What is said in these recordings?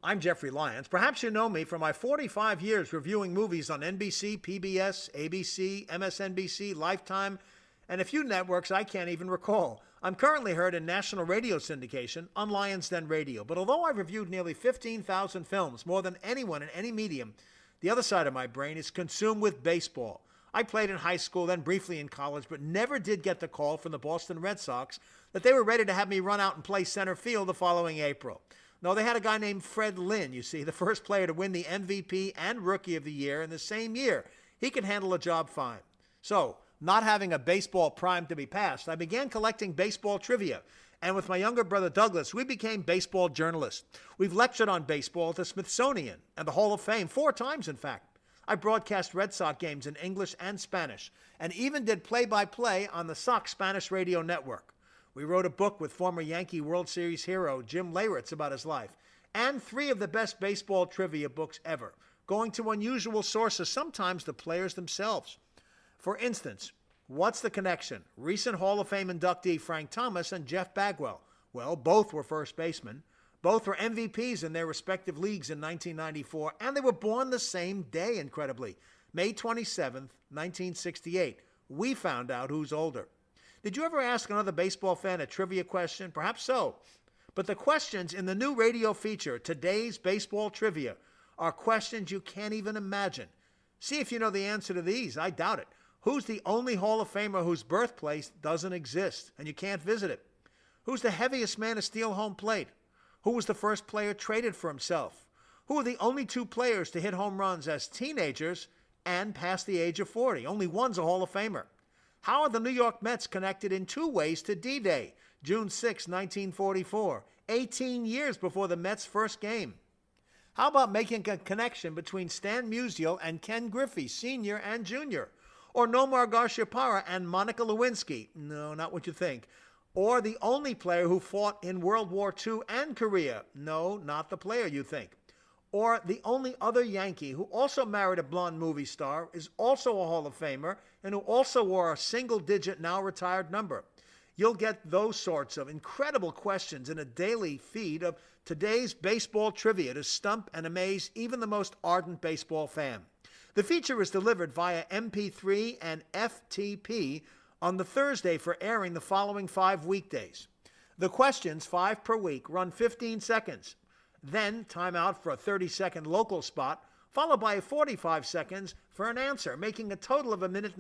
I'm Jeffrey Lyons. Perhaps you know me from my 45 years reviewing movies on NBC, PBS, ABC, MSNBC, Lifetime, and a few networks I can't even recall. I'm currently heard in national radio syndication on Lyons Den Radio. But although I've reviewed nearly 15,000 films, more than anyone in any medium, the other side of my brain is consumed with baseball. I played in high school, then briefly in college, but never did get the call from the Boston Red Sox that they were ready to have me run out and play center field the following April. No, they had a guy named Fred Lynn, you see, the first player to win the MVP and Rookie of the Year in the same year. He can handle a job fine. So, not having a baseball prime to be passed, I began collecting baseball trivia. And with my younger brother Douglas, we became baseball journalists. We've lectured on baseball at the Smithsonian and the Hall of Fame 4 times, in fact. I broadcast Red Sox games in English and Spanish, and even did play-by-play on the Sox Spanish radio network. We wrote a book with former Yankee World Series hero Jim Leyritz about his life, and 3 of the best baseball trivia books ever, going to unusual sources, sometimes the players themselves. For instance, what's the connection? Recent Hall of Fame inductee Frank Thomas and Jeff Bagwell. Well, both were first basemen. Both were MVPs in their respective leagues in 1994, and they were born the same day, incredibly, May 27th, 1968. We found out who's older. Did you ever ask another baseball fan a trivia question? Perhaps so. But the questions in the new radio feature, Today's Baseball Trivia, are questions you can't even imagine. See if you know the answer to these. I doubt it. Who's the only Hall of Famer whose birthplace doesn't exist and you can't visit it? Who's the heaviest man to steal home plate? Who was the first player traded for himself? Who are the only 2 players to hit home runs as teenagers and past the age of 40? Only one's a Hall of Famer. How are the New York Mets connected in 2 ways to D-Day, June 6, 1944, 18 years before the Mets' first game? How about making a connection between Stan Musial and Ken Griffey, Sr. and Jr.? Or Nomar Garciaparra and Monica Lewinsky? No, not what you think. Or the only player who fought in World War II and Korea? No, not the player you think. Or the only other Yankee who also married a blonde movie star, is also a Hall of Famer, and who also wore a single-digit now-retired number. You'll get those sorts of incredible questions in a daily feed of Today's Baseball Trivia to stump and amaze even the most ardent baseball fan. The feature is delivered via MP3 and FTP on the Thursday for airing the following 5 weekdays. The questions, 5 per week, run 15 seconds. Then time out for a 30-second local spot, followed by 45 seconds for an answer, making a total of 1.5 minutes.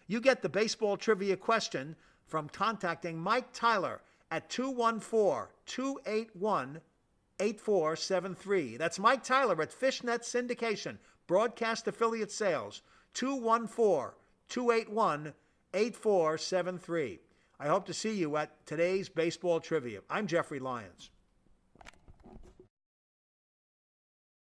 You get the baseball trivia question from contacting Mike Tyler at 214-281-8473. That's Mike Tyler at Fishnet Syndication, broadcast affiliate sales, 214-281-8473. I hope to see you at Today's Baseball Trivia. I'm Jeffrey Lyons.